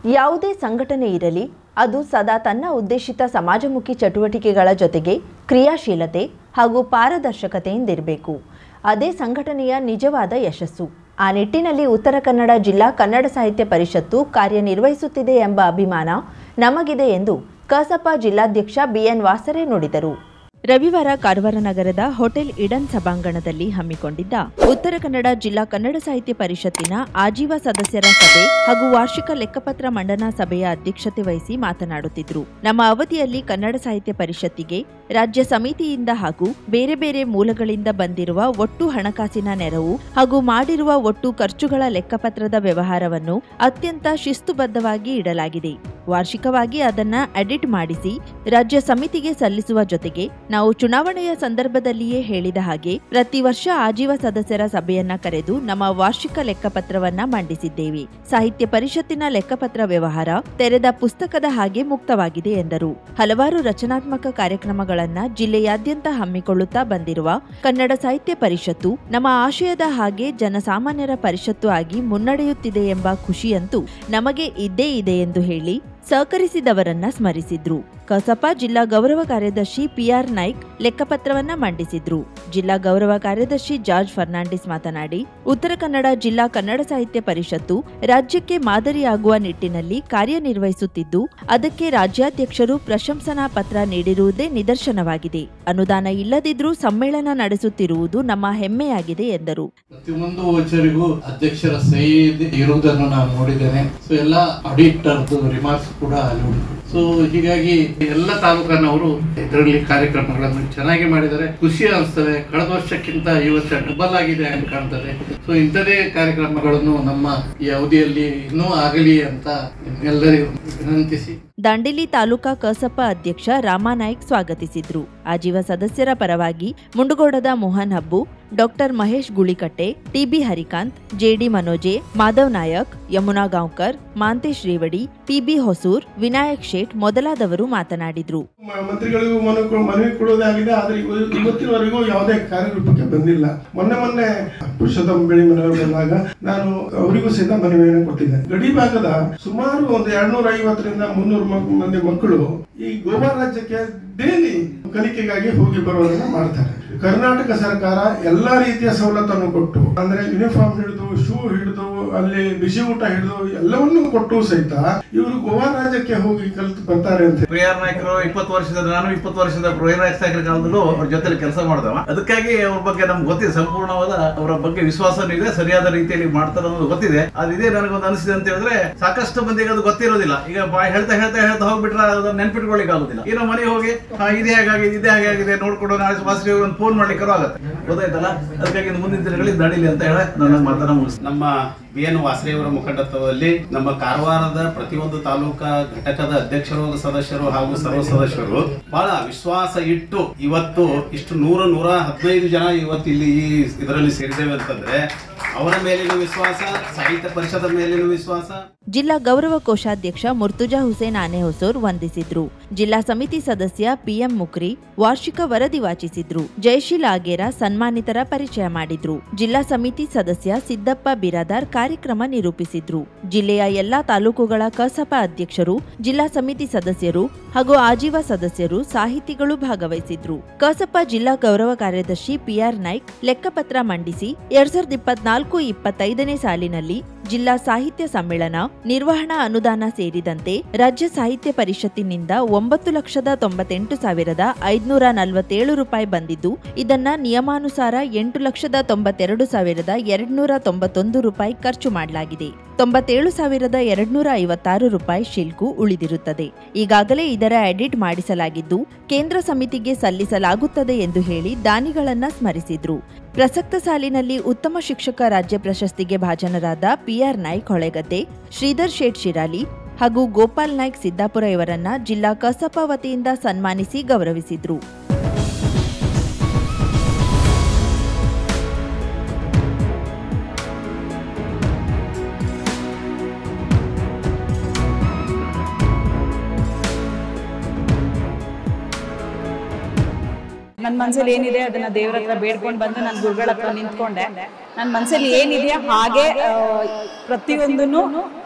ಯಾವುದೇ ಸಂಘಟನೆ ಇರಲಿ, ಅದು ಸದಾ ತನ್ನ ಉದ್ದೇಶಿತ ಸಮಾಜಮುಖಿ ಚಟುವಟಿಕೆಗಳ ಜೊತೆಗೆ ಕ್ರಿಯಾಶೀಲತೆ ಹಾಗೂ ಪಾರದರ್ಶಕತೆಯಿಂದಿರಬೇಕು. ಅದೇ ಸಂಘಟನೆಯ ನಿಜವಾದ ಯಶಸ್ಸು. ಆ ನಿಟ್ಟಿನಲ್ಲಿ ಉತ್ತರ ಕನ್ನಡ ಜಿಲ್ಲಾ ಕನ್ನಡ ಸಾಹಿತ್ಯ ಪರಿಷತ್ತು ಕಾರ್ಯನಿರ್ವಹಿಸುತ್ತಿದೆ ಎಂಬ ಅಭಿಮಾನ ನಮಗಿದೆ ಎಂದು ಕಸಾಪ ಜಿಲ್ಲಾಧ್ಯಕ್ಷ ಬಿಎನ್ ವಾಸರೆ ನುಡಿದರು. ರವಿವಾರ ಕಾರವಾರ ನಗರದ ಹೋಟೆಲ್ ಇಡನ್ ಸಭಾಂಗಣದಲ್ಲಿ ಹಮ್ಮಿಕೊಂಡಿದ್ದ ಉತ್ತರ ಕನ್ನಡ ಜಿಲ್ಲಾ ಕನ್ನಡ ಸಾಹಿತ್ಯ ಪರಿಷತ್ತಿನ ಆಜೀವ ಸದಸ್ಯರ ಸಭೆ ಹಾಗೂ ವಾರ್ಷಿಕ ಲೆಕ್ಕಪತ್ರ ಮಂಡನಾ ಸಭೆಯ ಅಧ್ಯಕ್ಷತೆ ವಹಿಸಿ ಮಾತನಾಡುತ್ತಿದ್ದರು. ನಮ್ಮ ಅವಧಿಯಲ್ಲಿ ಕನ್ನಡ ಸಾಹಿತ್ಯ ಪರಿಷತ್ತಿಗೆ ರಾಜ್ಯ ಸಮಿತಿಯಿಂದ ಹಾಗೂ ಬೇರೆ ಬೇರೆ ಮೂಲಗಳಿಂದ ಬಂದಿರುವ ಒಟ್ಟು ಹಣಕಾಸಿನ ನೆರವು ಹಾಗೂ ಮಾಡಿರುವ ಒಟ್ಟು ಖರ್ಚುಗಳ ಲೆಕ್ಕಪತ್ರದ ವ್ಯವಹಾರವನ್ನು ಅತ್ಯಂತ ಶಿಸ್ತುಬದ್ಧವಾಗಿ ಇಡಲಾಗಿದೆ. ವಾರ್ಷಿಕವಾಗಿ ಅದನ್ನ ಎಡಿಟ್ ಮಾಡಿಸಿ ರಾಜ್ಯ ಸಮಿತಿಗೆ ಸಲ್ಲಿಸುವ ಜೊತೆಗೆ ನಾವು ಚುನಾವಣೆಯ ಸಂದರ್ಭದಲ್ಲಿಯೇ ಹೇಳಿದ ಹಾಗೆ ಪ್ರತಿ ವರ್ಷ ಆಜೀವ ಸದಸ್ಯರ ಸಭೆಯನ್ನ ಕರೆದು ನಮ್ಮ ವಾರ್ಷಿಕ ಲೆಕ್ಕಪತ್ರವನ್ನ ಮಂಡಿಸಿದ್ದೇವೆ. ಸಾಹಿತ್ಯ ಪರಿಷತ್ತಿನ ಲೆಕ್ಕಪತ್ರ ವ್ಯವಹಾರ ತೆರೆದ ಪುಸ್ತಕದ ಹಾಗೆ ಮುಕ್ತವಾಗಿದೆ ಎಂದರು. ಹಲವಾರು ರಚನಾತ್ಮಕ ಕಾರ್ಯಕ್ರಮಗಳನ್ನ ಜಿಲ್ಲೆಯಾದ್ಯಂತ ಹಮ್ಮಿಕೊಳ್ಳುತ್ತಾ ಬಂದಿರುವ ಕನ್ನಡ ಸಾಹಿತ್ಯ ಪರಿಷತ್ತು ನಮ್ಮ ಆಶಯದ ಹಾಗೆ ಜನಸಾಮಾನ್ಯರ ಪರಿಷತ್ತು ಆಗಿ ಮುನ್ನಡೆಯುತ್ತಿದೆ ಎಂಬ ಖುಷಿಯಂತೂ ನಮಗೆ ಇದ್ದೇ ಇದೆ ಎಂದು ಹೇಳಿ ಸಹಕರಿಸಿದವರನ್ನ ಸ್ಮರಿಸಿದ್ರು. ಕಸಾಪ ಜಿಲ್ಲಾ ಗೌರವ ಕಾರ್ಯದರ್ಶಿ ಪಿಆರ್ ನಾಯ್ಕ್ ಲೆಕ್ಕಪತ್ರವನ್ನ ಮಂಡಿಸಿದ್ರು. ಜಿಲ್ಲಾ ಗೌರವ ಕಾರ್ಯದರ್ಶಿ ಜಾರ್ಜ್ ಫರ್ನಾಂಡಿಸ್ ಮಾತನಾಡಿ, ಉತ್ತರ ಕನ್ನಡ ಜಿಲ್ಲಾ ಕನ್ನಡ ಸಾಹಿತ್ಯ ಪರಿಷತ್ತು ರಾಜ್ಯಕ್ಕೆ ಮಾದರಿಯಾಗುವ ನಿಟ್ಟಿನಲ್ಲಿ ಕಾರ್ಯನಿರ್ವಹಿಸುತ್ತಿದ್ದು, ಅದಕ್ಕೆ ರಾಜ್ಯಾಧ್ಯಕ್ಷರು ಪ್ರಶಂಸನಾ ಪತ್ರ ನೀಡಿರುವುದೇ ನಿದರ್ಶನವಾಗಿದೆ. ಅನುದಾನ ಇಲ್ಲದಿದ್ರೂ ಸಮ್ಮೇಳನ ನಡೆಸುತ್ತಿರುವುದು ನಮ್ಮ ಹೆಮ್ಮೆಯಾಗಿದೆ ಎಂದರು. ಪ್ರತಿಯೊಂದು ವಚರಿಗೂ ಅಧ್ಯಕ್ಷರ ಸಹಿ ಇರುವುದನ್ನು ನಾನು ನೋಡಿದ್ದೇನೆ. ಸೊ ಎಲ್ಲ ಆಡಿಟರ್ದು ರಿಮಾರ್ಕ್ಸ್ ಕೂಡ ಅಲ್ಲಿ ಉಂಟು. ಸೊ ಹೀಗಾಗಿ ಎಲ್ಲ ತಾಲೂಕಿನವರು ಇದರಲ್ಲಿ ಕಾರ್ಯಕ್ರಮಗಳನ್ನು ಚೆನ್ನಾಗಿ ಮಾಡಿದ್ದಾರೆ. ಖುಷಿ ಅನಿಸ್ತದೆ. ಕಳೆದ ವರ್ಷಕ್ಕಿಂತ ಈ ವರ್ಷ ಡಬಲ್ ಆಗಿದೆ ಅಂತ ಕಾಣ್ತದೆ. ಸೊ ಇಂಥದೇ ಕಾರ್ಯಕ್ರಮಗಳನ್ನು ನಮ್ಮ ಈ ಅವಧಿಯಲ್ಲಿ ಇನ್ನೂ ಆಗಲಿ ಅಂತ ಎಲ್ಲರಿಗೂ ವಿನಂತಿಸಿ. ದಾಂಡೇಲಿ ತಾಲೂಕಾ ಕಸಾಪ ಅಧ್ಯಕ್ಷ ರಾಮನಾಯ್ಕ್ ಸ್ವಾಗತಿಸಿದ್ರು. ಆಜೀವ ಸದಸ್ಯರ ಪರವಾಗಿ ಮುಂಡಗೋಡದ Mohan Habbu, doctor Mahesh Gulikatte, TB Harikant, JD Manoje, Madhav Nayak, Yamuna Gaonkar, Mantesh Revadi, PB Hosur, Vinayak Shet ಮೊದಲಾದವರು ಮಾತನಾಡಿದ್ರು. ಮಂತ್ರಿಗಳಿಗೂ ಮನವಿ ಕೊಡುವುದಾಗಿದೆ, ಆದರೆ ಇವತ್ತಿನವರೆಗೂ ಯಾವುದೇ ಕಾರ್ಯರೂಪಕ್ಕೆ ಬಂದಿಲ್ಲ. ಮೊನ್ನೆ ಪುರುಷೋತ್ತಮ ಬೆಳಿಮನೆಯವರು ಬಂದಾಗ ನಾನು ಅವರಿಗೂ ಸಹಿತ ಮನವಿಯನ್ನು ಕೊಟ್ಟಿದ್ದೆ. ಗಡಿ ಭಾಗದ ಸುಮಾರು ಒಂದು 250ರಿಂದ 300 ಮಂದಿ ಮಕ್ಕಳು ಈ ಗೋವಾ ರಾಜ್ಯಕ್ಕೆ ಡೈಲಿ ಕಲಿಕೆಗಾಗಿ ಹೋಗಿ ಬರೋದನ್ನ ಮಾಡ್ತಾರೆ. ಕರ್ನಾಟಕ ಸರ್ಕಾರ ಎಲ್ಲಾ ರೀತಿಯ ಸವಲತ್ತನ್ನು ಕೊಟ್ಟು, ಅಂದ್ರೆ ಯೂನಿಫಾರ್ಮ್ ಹಿಡಿದು, ಶೂ ಹಿಡಿದು, ಅಲ್ಲಿ ಬಿಸಿ ಊಟ ಹಿಡಿದು ಎಲ್ಲವನ್ನೂ ಕೊಟ್ಟು ಸಹಿತ ಇವರು ಗೋವಾ ರಾಜ್ಯಕ್ಕೆ ಹೋಗಿ ಕಲಿತು ಬರ್ತಾರೆ ಅಂತ. ಪಿಆರ್ ನಾಯಕರು 20 ವರ್ಷದ, ನಾನು 20 ವರ್ಷದ ನಾಯಕರ ಕಾಲದಲ್ಲೂ ಅವ್ರ ಜೊತೆ ಕೆಲಸ ಮಾಡಿದವ. ಅದಕ್ಕಾಗಿ ಅವ್ರ ಬಗ್ಗೆ ನಮ್ಗೆ ಗೊತ್ತಿದೆ, ಸಂಪೂರ್ಣವಾದ ಅವರ ಬಗ್ಗೆ ವಿಶ್ವಾಸನೂ ಇದೆ, ಸರಿಯಾದ ರೀತಿಯಲ್ಲಿ ಮಾಡ್ತಾರೆ ಅನ್ನೋದು ಗೊತ್ತಿದೆ. ಅದಿದೆ ನನಗೊಂದು ಅನಿಸಿದೆ ಅಂತ ಹೇಳಿದ್ರೆ, ಸಾಕಷ್ಟು ಮಂದಿಗೆ ಅದು ಗೊತ್ತಿರೋದಿಲ್ಲ. ಈಗ ಹೇಳ್ತಾ ಹೋಗ್ಬಿಟ್ರೆ ಅದನ್ನ ನೆನ್ಪಿಟ್ಕೊಳ್ಳಿಕ್ಕೆ ಆಗುದಿಲ್ಲ. ಏನೋ ಮನೆಗೆ ಹೋಗಿ ಇದೇ ಹಾಗಾಗಿದೆ ನೋಡ್ಕೊಂಡು ನಾಳೆ ವಾಸರಿ ಒಂದು ಫೋನ್ ಮಾಡ್ಲಿಕ್ಕೆ ಆಗುತ್ತೆ, ಗೊತ್ತಾಯ್ತಲ್ಲ. ಅದಕ್ಕಾಗಿ ಮುಂದಿನ ದಿನಗಳಲ್ಲಿ ನಡೀಲಿ ಅಂತ ಹೇಳಿ ನನ್ನ ಮಾತನ್ನ ಮುಗಿಸ್ತೀನಿ. ನಮ್ಮ ಬಿಎನ್ ವಾಸರೆಯವರ ಮುಖಂಡತ್ವದಲ್ಲಿ ನಮ್ಮ ಕಾರವಾರದ ಪ್ರತಿಯೊಂದು ತಾಲೂಕಾ ಘಟಕದ ಅಧ್ಯಕ್ಷರು, ಸದಸ್ಯರು ಹಾಗೂ ಸರ್ವ ಸದಸ್ಯರು ಬಹಳ ವಿಶ್ವಾಸ ಇಟ್ಟು ಇವತ್ತು ಇಷ್ಟು 115 ಜನ ಇವತ್ತು ಇಲ್ಲಿ ಇದರಲ್ಲಿ ಸೇರಿದ್ದೇವೆ ಅಂತಂದ್ರೆ ಅವರ ಮೇಲಿನ ವಿಶ್ವಾಸ, ಸಾಹಿತ್ಯ ಪರಿಷದ ಮೇಲಿನ ವಿಶ್ವಾಸ. ಜಿಲ್ಲಾ ಗೌರವ ಕೋಶಾಧ್ಯಕ್ಷ ಮುರ್ತುಜಾ ಹುಸೇನ್ ಆನೆಹೊಸೂರ್ ವಂದಿಸಿದ್ರು. ಜಿಲ್ಲಾ ಸಮಿತಿ ಸದಸ್ಯ ಪಿಎಂ ಮುಕ್ರಿ ವಾರ್ಷಿಕ ವರದಿ ವಾಚಿಸಿದ್ರು. ಜಯಶೀಲ ಆಗೇರ ಸನ್ಮಾನಿತರ ಪರಿಚಯ ಮಾಡಿದ್ರು. ಜಿಲ್ಲಾ ಸಮಿತಿ ಸದಸ್ಯ ಸಿದ್ದಪ್ಪ ಬಿರಾದಾರ್ ಕಾರ್ಯಕ್ರಮ ನಿರೂಪಿಸಿದ್ರು. ಜಿಲ್ಲೆಯ ಎಲ್ಲಾ ತಾಲೂಕುಗಳ ಕಸಾಪ ಅಧ್ಯಕ್ಷರು, ಜಿಲ್ಲಾ ಸಮಿತಿ ಸದಸ್ಯರು ಹಾಗೂ ಆಜೀವ ಸದಸ್ಯರು, ಸಾಹಿತಿಗಳು ಭಾಗವಹಿಸಿದ್ರು. ಕಸಾಪ ಜಿಲ್ಲಾ ಗೌರವ ಕಾರ್ಯದರ್ಶಿ ಪಿಆರ್ ನಾಯ್ಕ್ ಲೆಕ್ಕಪತ್ರ ಮಂಡಿಸಿ 2024-25ನೇ ಸಾಲಿನಲ್ಲಿ ಜಿಲ್ಲಾ ಸಾಹಿತ್ಯ ಸಮ್ಮೇಳನ, ನಿರ್ವಹಣಾ ಅನುದಾನ ಸೇರಿದಂತೆ ರಾಜ್ಯ ಸಾಹಿತ್ಯ ಪರಿಷತ್ತಿನಿಂದ 9,98,547 ರೂಪಾಯಿ ಬಂದಿದ್ದು, ಇದನ್ನ ನಿಯಮಾನುಸಾರ 8,92,291 ರೂಪಾಯಿ ಖರ್ಚು ಮಾಡಲಾಗಿದೆ. 97,256 ರೂಪಾಯಿ ಶಿಲ್ಕು ಉಳಿದಿರುತ್ತದೆ. ಈಗಾಗಲೇ ಇದರ ಎಡಿಟ್ ಮಾಡಿಸಲಾಗಿದ್ದು ಕೇಂದ್ರ ಸಮಿತಿಗೆ ಸಲ್ಲಿಸಲಾಗುತ್ತದೆ ಎಂದು ಹೇಳಿ ದಾನಿಗಳನ್ನ ಸ್ಮರಿಸಿದ್ರು. ಪ್ರಸಕ್ತ ಸಾಲಿನಲ್ಲಿ ಉತ್ತಮ ಶಿಕ್ಷಕ ರಾಜ್ಯ ಪ್ರಶಸ್ತಿಗೆ ಭಾಜನರಾದ ಪಿಆರ್ ನಾಯ್ಕ್ ಹೊಳೆಗದ್ದೆ, ಶ್ರೀಧರ್ ಶೇಟ್ ಶಿರಾಲಿ ಹಾಗೂ ಗೋಪಾಲ್ ನಾಯ್ಕ್ ಸಿದ್ದಾಪುರ ಇವರನ್ನ ಜಿಲ್ಲಾ ಕಸಾಪ ವತಿಯಿಂದ ಸನ್ಮಾನಿಸಿ ಗೌರವಿಸಿದ್ರು. ನನ್ನ ಮನಸ್ಸಲ್ಲಿ ಏನಿದೆ ಅದನ್ನ ದೇವರ ಹತ್ರ ಬೇಡ್ಕೊಂಡು ಬಂದು ನಾನು ಗುರುಗಳ ಹತ್ರ ನಿಂತ್ಕೊಂಡೆ. ನನ್ನ ಮನಸ್ಸಲ್ಲಿ ಏನಿದೆಯಾ ಹಾಗೆ ಪ್ರತಿಯೊಂದನ್ನು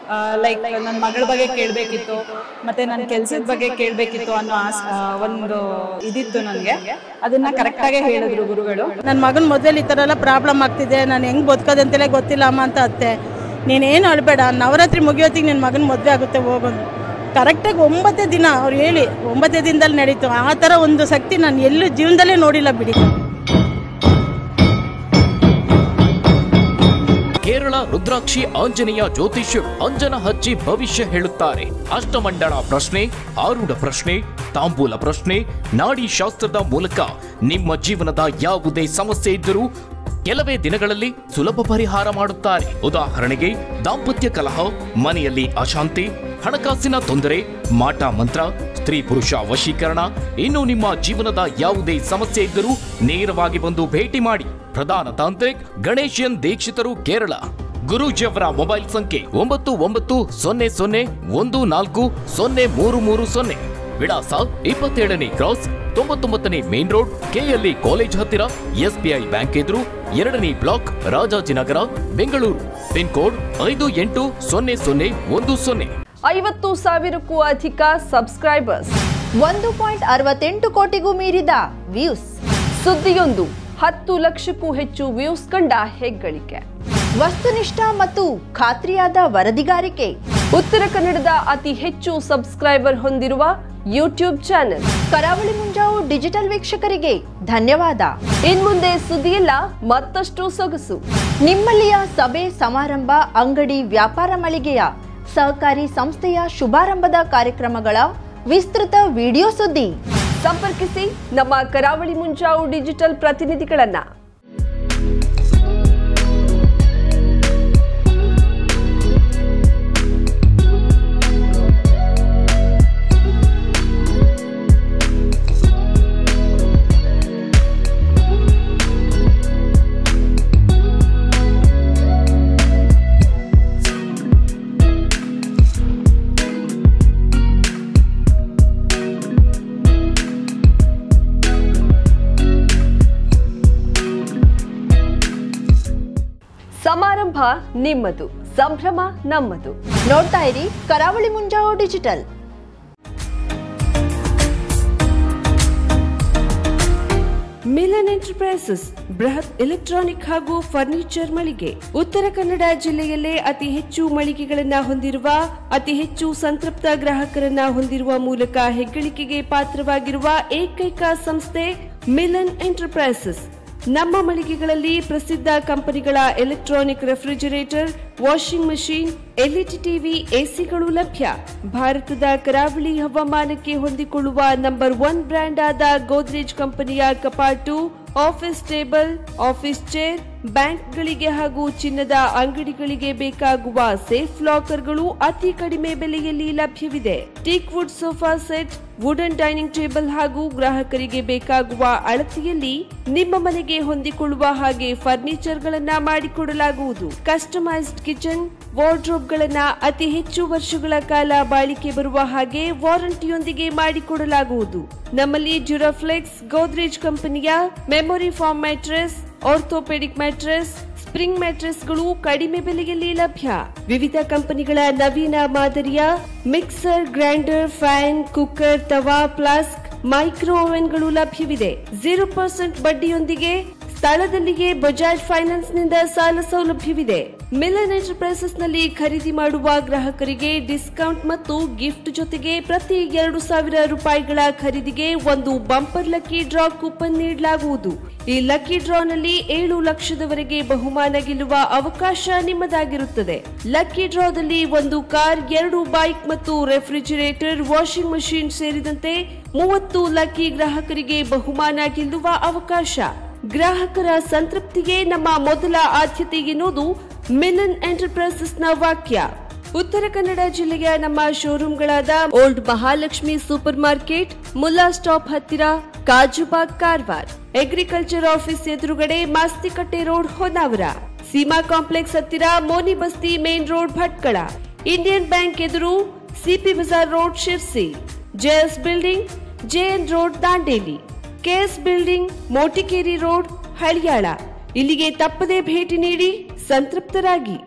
ಲೈಕ್ ನನ್ನ ಮಗಳ ಬಗ್ಗೆ ಕೇಳಬೇಕಿತ್ತು, ಮತ್ತು ನನ್ನ ಕೆಲಸದ ಬಗ್ಗೆ ಕೇಳಬೇಕಿತ್ತು ಅನ್ನೋ ಒಂದು ಇದಿತ್ತು ನನಗೆ. ಅದನ್ನು ಕರೆಕ್ಟಾಗೇ ಹೇಳಿದ್ರು ಗುರುಗಳು. ನನ್ನ ಮಗನ ಮೊದಲು ಈ ಥರ ಎಲ್ಲ ಪ್ರಾಬ್ಲಮ್ ಆಗ್ತಿದೆ, ನಾನು ಹೆಂಗೆ ಬದುಕೋದಂತೆಲ್ಲ ಗೊತ್ತಿಲ್ಲ ಅಮ್ಮ ಅಂತ ಅತ್ತೆ. ನೀನೇನು ಅಳಬೇಡ, ನವರಾತ್ರಿ ಮುಗಿಯೋತ್ತಿಗೆ ನಿನ್ನ ಮಗನ ಮದುವೆ ಆಗುತ್ತೆ ಹೋಗೋದು. ಕರೆಕ್ಟಾಗಿ 9 ದಿನ ಅವ್ರು ಹೇಳಿ 9 ದಿನದಲ್ಲಿ ನಡೀತು. ಆ ಥರ ಒಂದು ಶಕ್ತಿ ನಾನು ಎಲ್ಲೂ ಜೀವನದಲ್ಲೇ ನೋಡಿಲ್ಲ ಬಿಡಿ. ಕೇರಳ ರುದ್ರಾಕ್ಷಿ ಆಂಜನೇಯ ಜ್ಯೋತಿಷ್ಯರು ಅಂಜನ ಹಚ್ಚಿ ಭವಿಷ್ಯ ಹೇಳುತ್ತಾರೆ. ಅಷ್ಟಮಂಡಳ ಪ್ರಶ್ನೆ, ಆರೂಢ ಪ್ರಶ್ನೆ, ತಾಂಬೂಲ ಪ್ರಶ್ನೆ, ನಾಡಿ ಶಾಸ್ತ್ರದ ಮೂಲಕ ನಿಮ್ಮ ಜೀವನದ ಯಾವುದೇ ಸಮಸ್ಯೆ ಇದ್ದರೂ ಕೆಲವೇ ದಿನಗಳಲ್ಲಿ ಸುಲಭ ಪರಿಹಾರ ಮಾಡುತ್ತಾರೆ. ಉದಾಹರಣೆಗೆ ದಾಂಪತ್ಯ ಕಲಹ, ಮನೆಯಲ್ಲಿ ಅಶಾಂತಿ, ಹಣಕಾಸಿನ ತೊಂದರೆ, ಮಾಟ ಮಂತ್ರ, ಸ್ತ್ರೀ ಪುರುಷ ವಶೀಕರಣ, ಇನ್ನು ನಿಮ್ಮ ಜೀವನದ ಯಾವುದೇ ಸಮಸ್ಯೆ ಇದ್ದರೂ ನೇರವಾಗಿ ಬಂದು ಭೇಟಿ ಮಾಡಿ. ಪ್ರಧಾನ ತಾಂತ್ರಿಕ್ ಗಣೇಶನ್ ದೀಕ್ಷಿತರು, ಕೇರಳ. ಗುರೂಜಿಯವರ ಮೊಬೈಲ್ ಸಂಖ್ಯೆ 9914140330. ವಿಳಾಸ 27ನೇ ಕ್ರಾಸ್, 99ನೇ ಮೇನ್ ರೋಡ್, ಕೆಎಲ್ಇ ಕಾಲೇಜ್ ಹತ್ತಿರ, ಎಸ್ಬಿಐ ಬ್ಯಾಂಕ್ ಎದುರು, 2ನೇ block, Rajajinagar, Bengaluru. Pin code 580010. 50,000ಕ್ಕೂ ಅಧಿಕ ಸಬ್ಸ್ಕ್ರೈಬರ್ಸ್, 1.68 ಕೋಟಿಗೂ ಮೀರಿದ ವ್ಯೂಸ್. ಸುದ್ದಿಯೊಂದು 10 ಲಕ್ಷಕ್ಕೂ ಹೆಚ್ಚು ವ್ಯೂಸ್ ಕಂಡ ಹೆಗ್ಗಳಿಕೆ. ವಸ್ತುನಿಷ್ಠ ಮತ್ತು ಖಾತ್ರಿಯಾದ ವರದಿಗಾರಿಕೆ. ಉತ್ತರ ಕನ್ನಡದ ಅತಿ ಹೆಚ್ಚು ಸಬ್ಸ್ಕ್ರೈಬರ್ ಹೊಂದಿರುವ ಯೂಟ್ಯೂಬ್ ಚಾನೆಲ್ ಕರಾವಳಿ ಮುಂಜಾವು ಡಿಜಿಟಲ್ ವೀಕ್ಷಕರಿಗೆ ಧನ್ಯವಾದ. ಇನ್ಮುಂದೆ ಸುದ್ದಿಯಲ್ಲ ಮತ್ತಷ್ಟು ಸೊಗಸು. ನಿಮ್ಮಲ್ಲಿಯ ಸಭೆ ಸಮಾರಂಭ, ಅಂಗಡಿ ವ್ಯಾಪಾರ ಮಳಿಗೆಯ ಸಹಕಾರಿ ಸಂಸ್ಥೆಯ ಶುಭಾರಂಭದ ಕಾರ್ಯಕ್ರಮಗಳ ವಿಸ್ತೃತ ವಿಡಿಯೋ ಸುದ್ದಿ. ಸಂಪರ್ಕಿಸಿ ನಮ್ಮ ಕರಾವಳಿ ಮುಂಜಾವು ಡಿಜಿಟಲ್ ಪ್ರತಿನಿಧಿಗಳನ್ನ. ಸಮಾರಂಭ ನಿಮ್ಮದು, ಸಂಭ್ರಮ ನಮ್ಮದು. ನೋಡ್ತಾ ಇರಿ ಕರಾವಳಿ ಮುಂಜಾವು ಡಿಜಿಟಲ್. ಮಿಲನ್ ಎಂಟರ್ಪ್ರೈಸಸ್ ಬೃಹತ್ ಎಲೆಕ್ಟ್ರಾನಿಕ್ ಹಾಗೂ ಫರ್ನಿಚರ್ ಮಳಿಗೆ. ಉತ್ತರ ಕನ್ನಡ ಜಿಲ್ಲೆಯಲ್ಲೇ ಅತಿ ಹೆಚ್ಚು ಮಳಿಗೆಗಳನ್ನ ಹೊಂದಿರುವ, ಅತಿ ಹೆಚ್ಚು ಸಂತೃಪ್ತ ಗ್ರಾಹಕರನ್ನ ಹೊಂದಿರುವ ಮೂಲಕ ಹೆಗ್ಗಳಿಕೆಗೆ ಪಾತ್ರವಾಗಿರುವ ಏಕೈಕ ಸಂಸ್ಥೆ ಮಿಲನ್ ಎಂಟರ್ಪ್ರೈಸಸ್. ನಮ್ಮ ಮಳಿಗೆಗಳಲ್ಲಿ ಪ್ರಸಿದ್ಧ ಕಂಪನಿಗಳ electronic refrigerator, washing machine, LED TV, ಎಸಿಗಳು ಲಭ್ಯ. ಭಾರತದ ಕರಾವಳಿ ಹವಾಮಾನಕ್ಕೆ ಹೊಂದಿಕೊಳ್ಳುವ ನಂಬರ್ 1 ಬ್ರ್ಯಾಂಡ್ ಆದ ಗೋದ್ರೇಜ್ ಕಂಪನಿಯ ಕಪಾಟು, ಆಫೀಸ್ ಟೇಬಲ್, ಆಫೀಸ್ ಚೇರ್, ಬ್ಯಾಂಕ್ಗಳಿಗೆ ಹಾಗೂ ಚಿನ್ನದ ಅಂಗಡಿಗಳಿಗೆ ಬೇಕಾಗುವ ಸೇಫ್ ಲಾಕರ್ಗಳು ಅತಿ ಕಡಿಮೆ ಬೆಲೆಯಲ್ಲಿ ಲಭ್ಯವಿದೆ. Teak wood sofa set, wooden dining table ಹಾಗೂ ಗ್ರಾಹಕರಿಗೆ ಬೇಕಾಗುವ ಅಳತೆಯಲ್ಲಿ ನಿಮ್ಮ ಮನೆಗೆ ಹೊಂದಿಕೊಳ್ಳುವ ಹಾಗೆ ಫರ್ನಿಚರ್ ಗಳನ್ನ ಮಾಡಿಕೊಡಲಾಗುವುದು. ಕಸ್ಟಮೈಸ್ಡ್ ಕಿಚನ್, ವಾರ್ಡ್ರೋಬ್ ಗಳನ್ನ ಅತಿ ಹೆಚ್ಚು ವರ್ಷಗಳ ಕಾಲ ಬಾಳಿಕೆ ಬರುವ ಹಾಗೆ ವಾರಂಟಿಯೊಂದಿಗೆ ಮಾಡಿಕೊಡಲಾಗುವುದು. ನಮ್ಮಲ್ಲಿ ಡ್ಯೂರಾಫ್ಲೆಕ್ಸ್, ಗೋದ್ರೇಜ್ ಕಂಪನಿಯ memory foam mattress, orthopaedic mattress, spring ಮ್ಯಾಟ್ರೆಸ್ಗಳು ಕಡಿಮೆ ಬೆಲೆಯಲ್ಲಿ ಲಭ್ಯ. ವಿವಿಧ ಕಂಪನಿಗಳ ನವೀನ ಮಾದರಿಯ ಮಿಕ್ಸರ್, ಗ್ರೈಂಡರ್, ಫ್ಯಾನ್, ಕುಕ್ಕರ್, ತವಾ, ಫ್ಲಾಸ್ಕ್, ಮೈಕ್ರೋ ಓವೆನ್ಗಳು ಲಭ್ಯವಿದೆ. 0% ಬಡ್ಡಿಯೊಂದಿಗೆ ಸ್ಥಳದಲ್ಲಿಯೇ ಬಜಾಜ್ ಫೈನಾನ್ಸ್ ನಿಂದ ಸಾಲ ಸೌಲಭ್ಯವಿದೆ. ಮಿಲನ್ ಎಂಟರ್ಪ್ರೈಸಸ್ ನಲ್ಲಿ ಖರೀದಿ ಮಾಡುವ ಗ್ರಾಹಕರಿಗೆ ಡಿಸ್ಕೌಂಟ್ ಮತ್ತು ಗಿಫ್ಟ್ ಜೊತೆಗೆ ಪ್ರತಿ 2,000 ರೂಪಾಯಿಗಳ ಖರೀದಿಗೆ ಒಂದು ಬಂಪರ್ ಲಕ್ಕಿ ಡ್ರಾ ಕೂಪನ್ ನೀಡಲಾಗುವುದು. ಈ ಲಕ್ಕಿ ಡ್ರಾ ನಲ್ಲಿ 7 ಲಕ್ಷದವರೆಗೆ ಬಹುಮಾನ ಗೆಲ್ಲುವ ಅವಕಾಶ ನಿಮ್ಮದಾಗಿರುತ್ತದೆ. ಲಕ್ಕಿ ಡ್ರಾದಲ್ಲಿ 1 ಕಾರ್, 2 ಬೈಕ್ ಮತ್ತು ರೆಫ್ರಿಜರೇಟರ್, ವಾಷಿಂಗ್ ಮಷೀನ್ ಸೇರಿದಂತೆ 30 ಲಕ್ಕಿ ಗ್ರಾಹಕರಿಗೆ ಬಹುಮಾನ ಗೆಲ್ಲುವ ಅವಕಾಶ. ಗ್ರಾಹಕರ ಸಂತೃಪ್ತಿಗೆ ನಮ್ಮ ಮೊದಲ ಆದ್ಯತೆ ಎನ್ನುವುದು ಮಿಲನ್ ಎಂಟರ್ಪ್ರೈಸಸ್ ನ ವಾಕ್ಯ. ಉತ್ತರ ಕನ್ನಡ ಜಿಲ್ಲೆಯ ನಮ್ಮ ಶೋರೂಮ್ಗಳಾದ old Mahalakshmi super market, Mulla stop ಹತ್ತಿರ, ಕಾಜುಬಾಗ್, ಕಾರವಾರ, ಅಗ್ರಿಕಲ್ಚರ್ ಆಫೀಸ್ ಎದುರುಗಡೆ, ಮಾಸ್ತಿಕಟ್ಟೆ ರೋಡ್, ಹೊನ್ನಾವರ, ಸೀಮಾ ಕಾಂಪ್ಲೆಕ್ಸ್ ಹತ್ತಿರ, Moni Basti main road, Bhatkal, Indian bank ಎದುರು, CP Bazar road, Sirsi, JS building, JN road, Dandeli, KS building, Motikeri road, Haliyal. ಇಲ್ಲಿಗೆ ತಪ್ಪದೇ ಭೇಟಿ ನೀಡಿ ಸಂತೃಪ್ತರಾಗಿ.